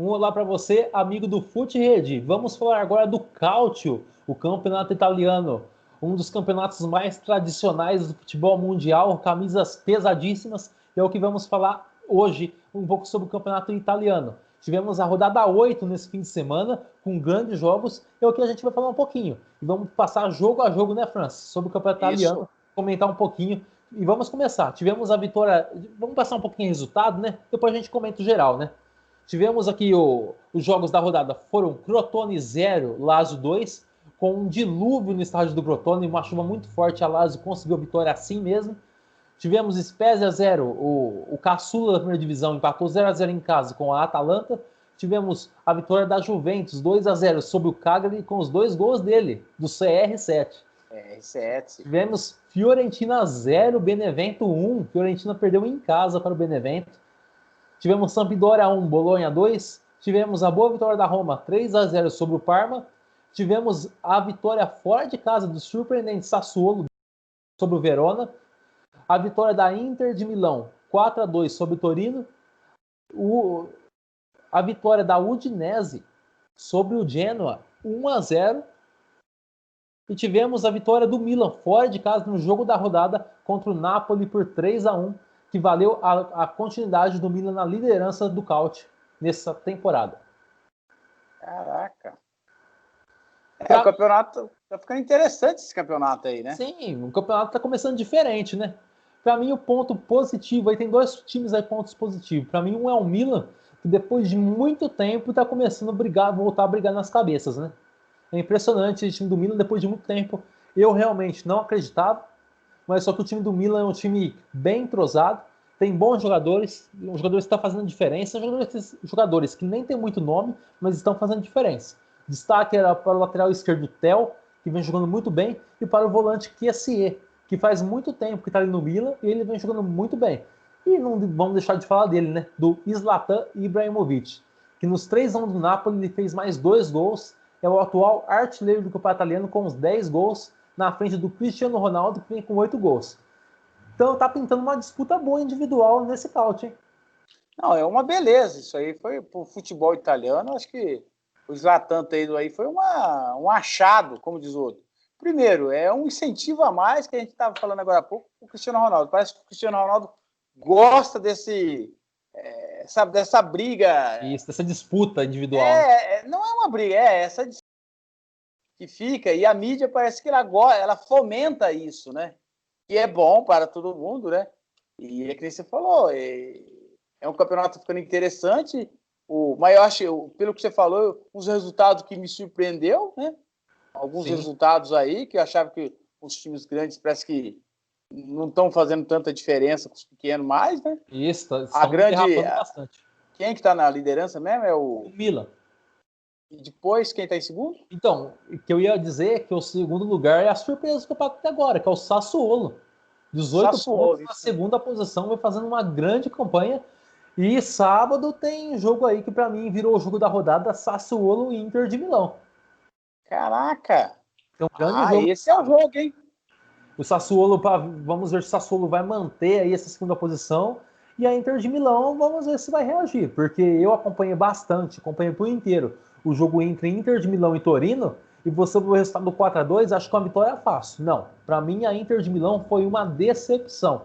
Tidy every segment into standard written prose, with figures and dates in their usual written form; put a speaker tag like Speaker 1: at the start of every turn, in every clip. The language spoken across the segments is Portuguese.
Speaker 1: Um olá para você, amigo do Fute Rede. Vamos falar agora do Calcio, o campeonato italiano, um dos campeonatos mais tradicionais do futebol mundial, camisas pesadíssimas. É o que vamos falar hoje, um pouco sobre o campeonato italiano. Tivemos a rodada 8 nesse fim de semana, com grandes jogos, é o que a gente vai falar um pouquinho. E vamos passar jogo a jogo, né, Francis, sobre o campeonato italiano, comentar um pouquinho. E vamos começar. Tivemos a vitória, vamos passar um pouquinho o resultado, né? Depois a gente comenta o geral, né? Tivemos aqui os jogos da rodada, foram Crotone 0, Lazio 2, com um dilúvio no estádio do Crotone, uma chuva muito forte, a Lazio conseguiu a vitória assim mesmo. Tivemos Spezia 0, o caçula da primeira divisão empatou 0-0 em casa com a Atalanta. Tivemos a vitória da Juventus 2-0 sobre o Cagliari com os 2 gols dele, do CR7. Tivemos Fiorentina 0, Benevento 1. Fiorentina perdeu em casa para o Benevento. Tivemos Sampdoria 1, Bolonha 2. Tivemos a boa vitória da Roma 3-0 sobre o Parma. Tivemos a vitória fora de casa do surpreendente Sassuolo sobre o Verona. A vitória da Inter de Milão 4-2 sobre o Torino. A vitória da Udinese sobre o Genoa 1-0. E tivemos a vitória do Milan fora de casa no jogo da rodada contra o Napoli por 3-1, que valeu a continuidade do Milan na liderança do Calcio nessa temporada.
Speaker 2: Caraca. O campeonato tá ficando interessante, esse campeonato aí, né?
Speaker 1: Sim, o campeonato tá começando diferente, né? Para mim, o ponto positivo, aí tem 2 times aí pontos positivos. Para mim, um é o Milan, que depois de muito tempo tá começando a voltar a brigar nas cabeças, né? É impressionante esse time do Milan, depois de muito tempo. Eu realmente não acreditava, mas só que o time do Milan é um time bem entrosado, tem bons jogadores, jogadores que estão fazendo diferença, jogadores que nem tem muito nome, mas estão fazendo diferença. Destaque era para o lateral esquerdo Tel, que vem jogando muito bem, e para o volante Kessié, que faz muito tempo que está ali no Milan, e ele vem jogando muito bem. E não vamos deixar de falar dele, né? Do Zlatan Ibrahimovic, que nos 3 anos do Napoli ele fez mais 2 gols, é o atual artilheiro do campeonato italiano com os 10 gols, na frente do Cristiano Ronaldo, que vem com 8 gols. Então tá pintando uma disputa boa individual nesse Calcio, hein?
Speaker 2: Não, é uma beleza. Isso aí foi pro futebol italiano. Acho que o Zlatan ter ido aí foi um achado, como diz o outro. Primeiro, é um incentivo a mais que a gente estava falando agora há pouco o Cristiano Ronaldo. Parece que o Cristiano Ronaldo gosta sabe, dessa briga.
Speaker 1: Isso, dessa disputa individual.
Speaker 2: Não é uma briga, é essa que fica, e a mídia parece que ela fomenta isso, né? Que é bom para todo mundo, né? E é que nem você falou, é um campeonato ficando interessante, mas eu acho, pelo que você falou, uns resultados que me surpreendeu, né? Alguns resultados aí que eu achava que os times grandes parece que não estão fazendo tanta diferença com os pequenos mais, né?
Speaker 1: Isso,
Speaker 2: bastante. Quem que está na liderança mesmo é
Speaker 1: o Milan.
Speaker 2: E depois, quem está em segundo?
Speaker 1: Então, o que eu ia dizer é que o segundo lugar é a surpresa do campeonato até agora, que é o Sassuolo. 18 pontos na segunda posição, vai fazendo uma grande campanha. E sábado tem jogo aí que para mim virou o jogo da rodada, Sassuolo e Inter de Milão.
Speaker 2: Caraca!
Speaker 1: Tem um grande jogo.
Speaker 2: Esse é o jogo, hein?
Speaker 1: O Sassuolo, vamos ver se o Sassuolo vai manter aí essa segunda posição. E a Inter de Milão, vamos ver se vai reagir. Porque eu acompanhei bastante, acompanhei por inteiro o jogo entre Inter de Milão e Torino. E você viu o resultado do 4-2, acho que uma vitória fácil. Não, para mim a Inter de Milão foi uma decepção.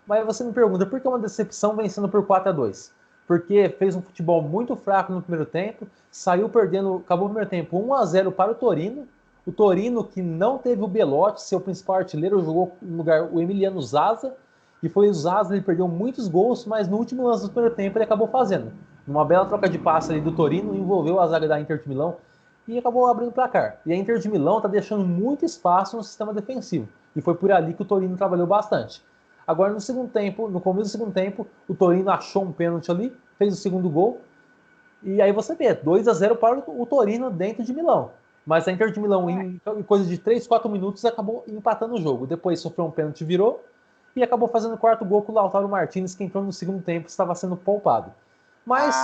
Speaker 1: Mas você me pergunta, por que uma decepção vencendo por 4-2? Porque fez um futebol muito fraco no primeiro tempo, saiu perdendo, acabou o primeiro tempo 1-0 para o Torino. O Torino, que não teve o Belotti, seu principal artilheiro, jogou no lugar o Emiliano Zaza, e foi o Zaza, ele perdeu muitos gols, mas no último lance do primeiro tempo ele acabou fazendo. Uma bela troca de passe ali do Torino, envolveu a zaga da Inter de Milão e acabou abrindo o placar. E a Inter de Milão está deixando muito espaço no sistema defensivo, e foi por ali que o Torino trabalhou bastante. Agora no segundo tempo, no começo do segundo tempo, o Torino achou um pênalti ali, fez o segundo gol, e aí você vê, 2-0 para o Torino dentro de Milão. Mas a Inter de Milão, em coisa de 3, 4 minutos, acabou empatando o jogo. Depois sofreu um pênalti, virou, e acabou fazendo o quarto gol com o Lautaro Martinez, que entrou no segundo tempo, estava sendo poupado. Mas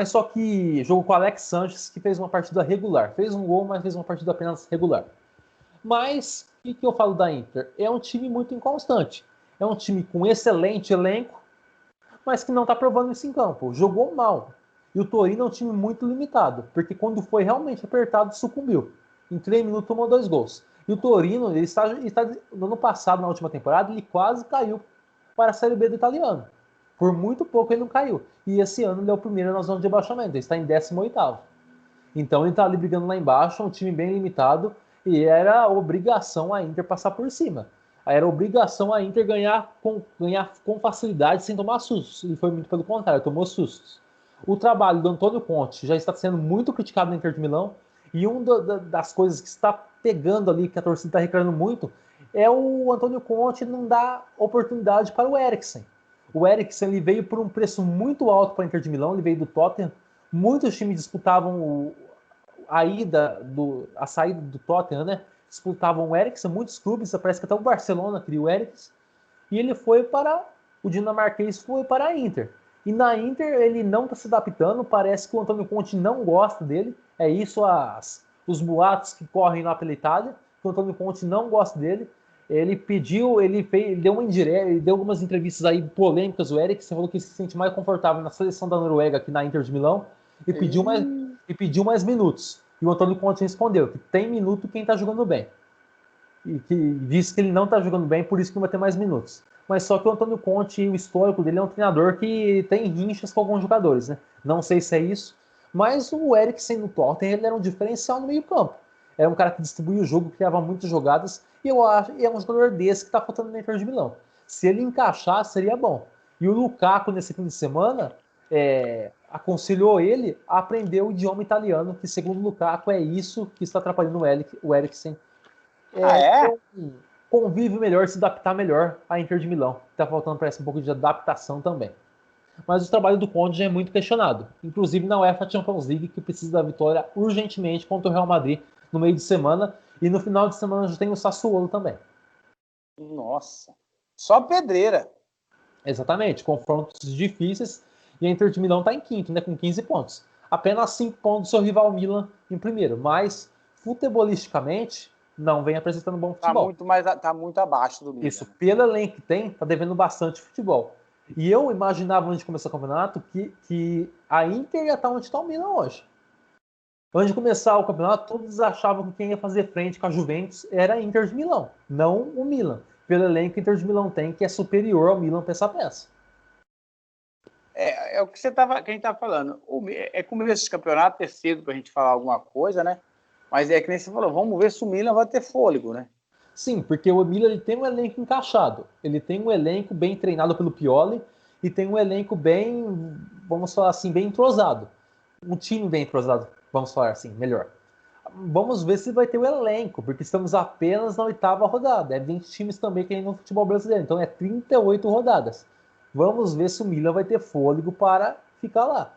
Speaker 1: só que jogou com o Alex Sanches, que fez uma partida regular. Fez um gol, mas fez uma partida apenas regular. Mas, o que eu falo da Inter? É um time muito inconstante. É um time com excelente elenco, mas que não está provando isso em campo. Jogou mal. E o Torino é um time muito limitado, porque quando foi realmente apertado, sucumbiu. Em 3 minutos tomou 2 gols. E o Torino, no ano passado, na última temporada, ele quase caiu para a Série B do italiano. Por muito pouco ele não caiu. E esse ano ele é o primeiro na zona de abaixamento, ele está em 18º. Então ele está ali brigando lá embaixo, um time bem limitado, e era obrigação a Inter passar por cima. Aí era obrigação a Inter ganhar com facilidade, sem tomar sustos. E foi muito pelo contrário, tomou sustos. O trabalho do Antônio Conte já está sendo muito criticado na Inter de Milão, e uma das coisas que está pegando ali, que a torcida está reclamando muito, é o Antônio Conte não dar oportunidade para o Eriksen. O Eriksen ele veio por um preço muito alto para a Inter de Milão, ele veio do Tottenham. Muitos times disputavam a saída do Tottenham, né? Disputavam o Eriksen, muitos clubes, parece que até o Barcelona queria o Eriksen. E ele foi para o dinamarquês, foi para a Inter. E na Inter ele não está se adaptando, parece que o Antônio Conte não gosta dele. É isso os boatos que correm lá pela Itália, que o Antônio Conte não gosta dele. Ele deu uma indireta, ele deu algumas entrevistas aí polêmicas, o Eriksen falou que se sente mais confortável na seleção da Noruega que na Inter de Milão e pediu mais minutos. E o Antônio Conte respondeu que tem minuto quem está jogando bem. E que disse que ele não está jogando bem, por isso que não vai ter mais minutos. Mas só que o Antônio Conte, o histórico dele é um treinador que tem rinchas com alguns jogadores, né? Não sei se é isso, mas o Eriksen no Tottenham ele era um diferencial no meio-campo. Era um cara que distribuía o jogo, criava muitas jogadas, e eu acho que é um jogador desse que está faltando na Inter de Milão. Se ele encaixar, seria bom. E o Lukaku, nesse fim de semana, aconselhou ele a aprender o idioma italiano, que segundo o Lukaku é isso que está atrapalhando o Eriksen. Convive melhor, se adaptar melhor à Inter de Milão. Está faltando, parece, um pouco de adaptação também. Mas o trabalho do Conte já é muito questionado, inclusive na UEFA Champions League, que precisa da vitória urgentemente contra o Real Madrid no meio de semana, e no final de semana já tem o Sassuolo também.
Speaker 2: Nossa, só pedreira.
Speaker 1: Exatamente, confrontos difíceis, e a Inter de Milão está em quinto, né, com 15 pontos. Apenas 5 pontos do seu rival Milan em primeiro, mas futebolisticamente não vem apresentando bom futebol.
Speaker 2: Tá muito abaixo do Milan.
Speaker 1: Isso, pelo elenco que tem, tá devendo bastante futebol. E eu imaginava, antes de começar o campeonato, que a Inter ia estar onde está o Milan hoje. Antes de começar o campeonato, todos achavam que quem ia fazer frente com a Juventus era a Inter de Milão, não o Milan. Pelo elenco que a Inter de Milão tem, que é superior ao Milan peça a peça.
Speaker 2: É o que a gente estava falando. É começo de campeonato, é cedo para a gente falar alguma coisa, né? Mas é que nem você falou, vamos ver se o Milan vai ter fôlego, né?
Speaker 1: Sim, porque o Milan ele tem um elenco encaixado. Ele tem um elenco bem treinado pelo Pioli e tem um elenco bem, vamos falar assim, bem entrosado. Um time bem entrosado, vamos falar assim, melhor. Vamos ver se vai ter o elenco, porque estamos apenas na 8ª rodada. É 20 times também que tem no futebol brasileiro, então é 38 rodadas. Vamos ver se o Milan vai ter fôlego para ficar lá.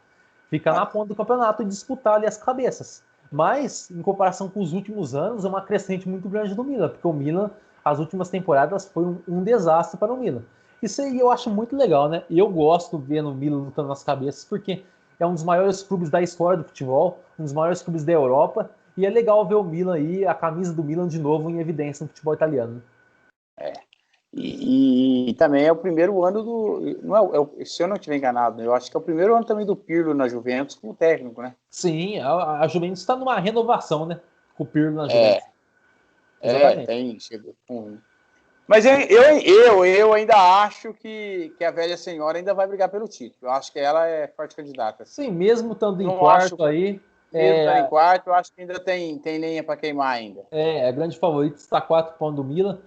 Speaker 1: Ficar na ponta do campeonato e disputar ali as cabeças. Mas, em comparação com os últimos anos, é uma crescente muito grande do Milan, porque o Milan, as últimas temporadas, foi um desastre para o Milan. Isso aí eu acho muito legal, né? E eu gosto de ver o Milan lutando nas cabeças, porque é um dos maiores clubes da história do futebol, um dos maiores clubes da Europa, e é legal ver o Milan aí, a camisa do Milan de novo em evidência no futebol italiano.
Speaker 2: E também é o primeiro ano do... se eu não estiver enganado, eu acho que é o primeiro ano também do Pirlo na Juventus como técnico, né?
Speaker 1: Sim, a Juventus está numa renovação, né? Com o Pirlo na Juventus.
Speaker 2: Chegou com... Mas eu ainda acho que a velha senhora ainda vai brigar pelo título. Eu acho que ela é forte candidata.
Speaker 1: Sim, mesmo estando em quarto aí...
Speaker 2: Mesmo estando em quarto, eu acho que ainda tem lenha para queimar ainda.
Speaker 1: É grande favorito, está 4 pontos do Milan.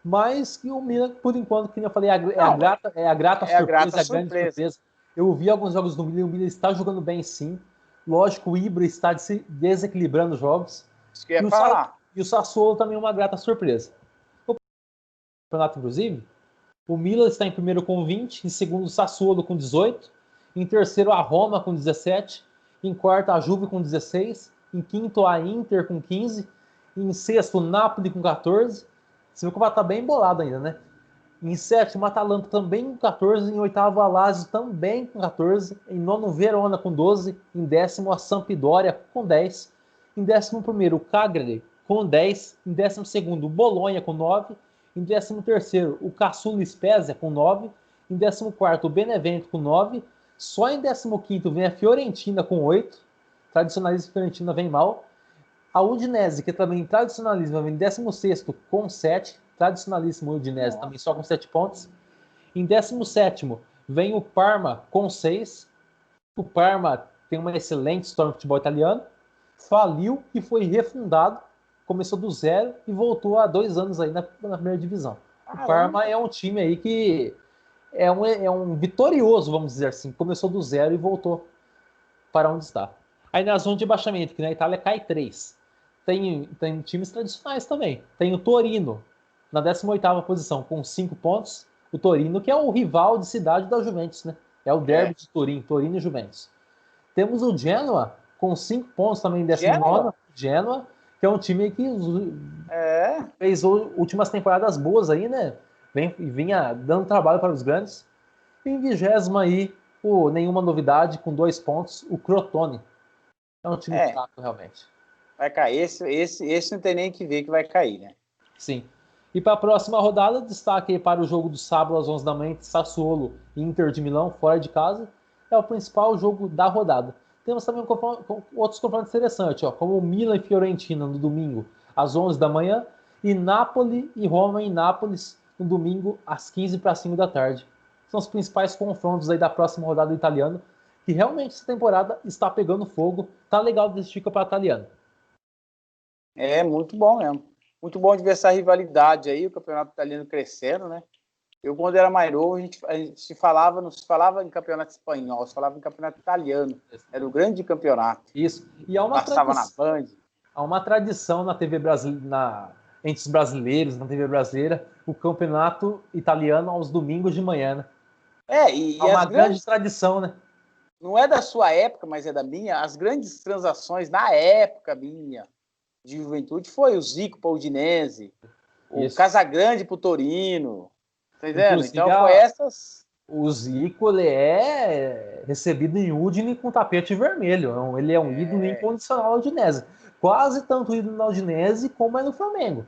Speaker 1: Mas que o Milan, por enquanto, que eu falei, é a grande surpresa. Eu vi alguns jogos do Milan e o Milan está jogando bem, sim. Lógico, o Ibra está desequilibrando os jogos.
Speaker 2: Isso que eu ia falar.
Speaker 1: E o Sassuolo também é uma grata surpresa. O campeonato, inclusive, o Milan está em primeiro com 20, em segundo o Sassuolo com 18, em terceiro a Roma com 17, em quarto a Juve com 16, em quinto a Inter com 15, em sexto o Napoli com 14. Você viu que o tá bem embolado ainda, né? Em sétimo, Atalanta também com 14. Em oitavo, a Lazio também com 14. Em nono, Verona com 12. Em décimo, a Sampdoria com 10. Em décimo primeiro, o Cagliari com 10. Em décimo segundo, o Bolonha com 9. Em décimo terceiro, o Cassino Spezia com 9. Em décimo quarto, o Benevento com 9. Só em 15º vem a Fiorentina com 8. Tradicionalista Fiorentina vem mal. A Udinese, que também tradicionalismo, vem em 16º com 7. Tradicionalíssimo Udinese também só com 7 pontos. Em 17º vem o Parma com 6. O Parma tem uma excelente história no futebol italiano. Faliu e foi refundado. Começou do zero e voltou há 2 anos aí na primeira divisão. O Parma é um time aí que é um vitorioso, vamos dizer assim. Começou do zero e voltou para onde está. Aí na zona de baixamento, que na Itália cai 3. Tem times tradicionais também. Tem o Torino, na 18ª posição, com 5 pontos. O Torino, que é o rival de cidade da Juventus, né? É o derby de Turim, Torino e Juventus. Temos o Genoa, com 5 pontos também em 19ª. Genoa, que é um time que fez últimas temporadas boas aí, né? Vinha dando trabalho para os grandes. E em 20º aí, nenhuma novidade, com 2 pontos, o Crotone. É um time fraco, realmente.
Speaker 2: Vai cair. Esse não tem nem que ver que vai cair, né?
Speaker 1: Sim. E para a próxima rodada, destaque aí para o jogo do sábado às 11 da manhã, Sassuolo e Inter de Milão, fora de casa. É o principal jogo da rodada. Temos também outros confrontos interessantes, como o Milan e Fiorentina no domingo às 11 da manhã e Napoli e Roma em Nápoles no domingo às 15 para 5 da tarde. São os principais confrontos aí da próxima rodada do italiano, que realmente essa temporada está pegando fogo. Tá legal de assistir o campeonato italiano.
Speaker 2: É muito bom mesmo. Muito bom de ver essa rivalidade aí, o campeonato italiano crescendo, né? Eu, quando era mais novo, a gente não se falava em campeonato espanhol, se falava em campeonato italiano. Era o grande campeonato.
Speaker 1: Isso. E há
Speaker 2: passava na Band.
Speaker 1: Há uma tradição na TV brasileira, entre os brasileiros, na TV brasileira, o campeonato italiano aos domingos de manhã, né?
Speaker 2: E
Speaker 1: é uma grande tradição, né?
Speaker 2: Não é da sua época, mas é da minha. As grandes transações na época minha de juventude foi o Zico para o Udinese, o Casagrande para o Torino. Tá entendendo?
Speaker 1: Inclusive,
Speaker 2: então, foi essas.
Speaker 1: O Zico, ele é recebido em Udine com tapete vermelho. Ele é um ídolo incondicional na Udinese. Quase tanto ídolo na Udinese como é no Flamengo.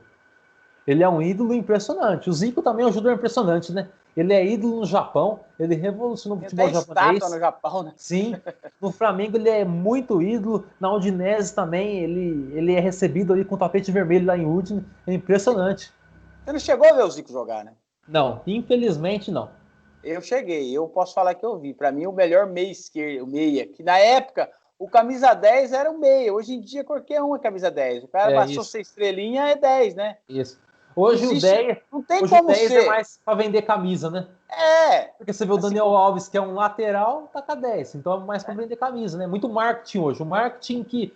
Speaker 1: Ele é um ídolo impressionante. O Zico também é um jogador impressionante, né? Ele é ídolo no Japão, ele revolucionou o futebol japonês.
Speaker 2: Estátua no Japão, né?
Speaker 1: Sim. No Flamengo ele é muito ídolo. Na Udinese também ele é recebido ali com tapete vermelho lá em Udine. É impressionante.
Speaker 2: Você não chegou a ver o Zico jogar, né?
Speaker 1: Não, infelizmente não.
Speaker 2: Eu cheguei, eu posso falar que eu vi. Para mim, o melhor meia esquerdo, o meia, que na época o camisa 10 era o meia. Hoje em dia, qualquer um é camisa 10. O cara baixou ser estrelinha, é 10, né?
Speaker 1: Isso. Hoje o 10,
Speaker 2: não tem como
Speaker 1: o 10
Speaker 2: ser.
Speaker 1: é mais para vender camisa, né? Porque você vê o Daniel Alves, que é um lateral, tá com a 10. Então é mais para vender camisa, né? Muito marketing hoje. O marketing que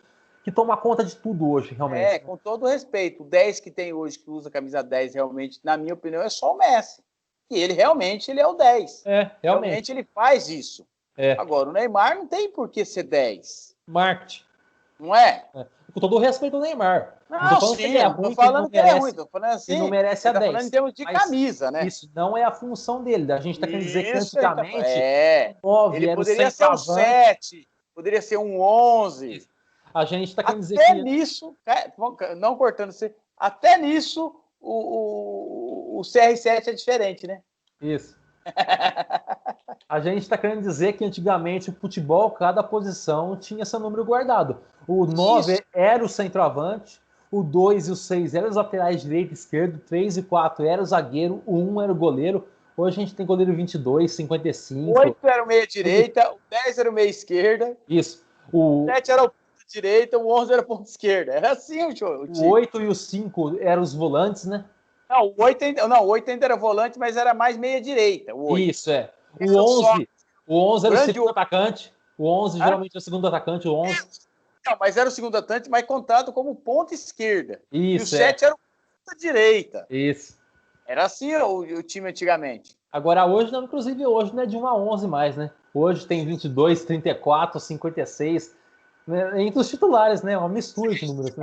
Speaker 1: toma conta de tudo hoje, realmente.
Speaker 2: Com todo respeito. O 10 que tem hoje, que usa camisa 10, realmente, na minha opinião, é só o Messi. E ele realmente é o 10. Realmente ele faz isso. Agora, o Neymar não tem por que ser 10.
Speaker 1: Marketing.
Speaker 2: Não é?
Speaker 1: Com todo o respeito ao Neymar.
Speaker 2: Não, sim, tô falando que ele é ruim. Tô falando assim,
Speaker 1: ele não merece a 10.
Speaker 2: Falando em termos de camisa, né?
Speaker 1: Isso não é a função dele. A gente tá querendo dizer que antigamente
Speaker 2: ele poderia ser um 7, poderia ser um 11.
Speaker 1: A gente tá querendo dizer
Speaker 2: que... Até nisso, não cortando você, até nisso o CR7 é diferente, né?
Speaker 1: Isso. A gente está querendo dizer que antigamente o futebol, cada posição tinha seu número guardado. O 9 era o centroavante, o 2 e o 6 eram os laterais direito e esquerdo, o 3 e 4 era o zagueiro, o 1 era o goleiro. Hoje a gente tem goleiro 22, 55.
Speaker 2: O 8 era o meia direita, o 10 era o meia esquerda.
Speaker 1: Isso.
Speaker 2: O 7 era o ponta direita, o 11 era o ponta esquerda. Era assim o time.
Speaker 1: O 8 e o 5 eram os volantes, né?
Speaker 2: Não, o 8 ainda era volante, mas era mais meia direita.
Speaker 1: Isso, O 11 era o segundo atacante. O 11 geralmente é o segundo atacante, o 11.
Speaker 2: Não, mas era o segundo atacante, mas contado como ponta esquerda.
Speaker 1: Isso,
Speaker 2: e o 7 era o ponta direita.
Speaker 1: Isso.
Speaker 2: Era assim o time antigamente.
Speaker 1: Agora hoje, não, inclusive hoje não é de 1 a 11 mais, né? Hoje tem 22, 34, 56, né? Entre os titulares, né? Uma mistura de números.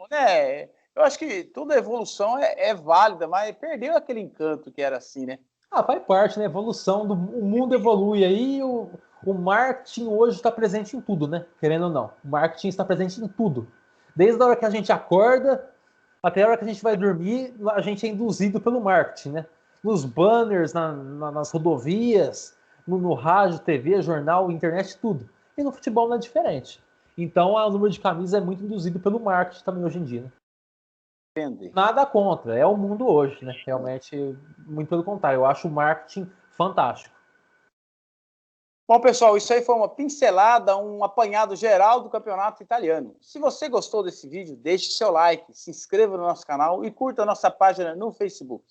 Speaker 2: Né? Eu acho que toda evolução é válida, mas perdeu aquele encanto que era assim, né?
Speaker 1: Faz parte, né? Evolução, o mundo evolui aí, o marketing hoje está presente em tudo, né? Querendo ou não. O marketing está presente em tudo. Desde a hora que a gente acorda até a hora que a gente vai dormir, a gente é induzido pelo marketing, né? Nos banners, nas rodovias, no rádio, TV, jornal, internet, tudo. E no futebol não é diferente. Então, o número de camisa é muito induzido pelo marketing também hoje em dia, né?
Speaker 2: Entendi.
Speaker 1: Nada contra, é o mundo hoje, né? Realmente, muito pelo contrário, eu acho o marketing fantástico.
Speaker 2: Bom, pessoal, isso aí foi uma pincelada, um apanhado geral do campeonato italiano. Se você gostou desse vídeo, deixe seu like, se inscreva no nosso canal e curta a nossa página no Facebook.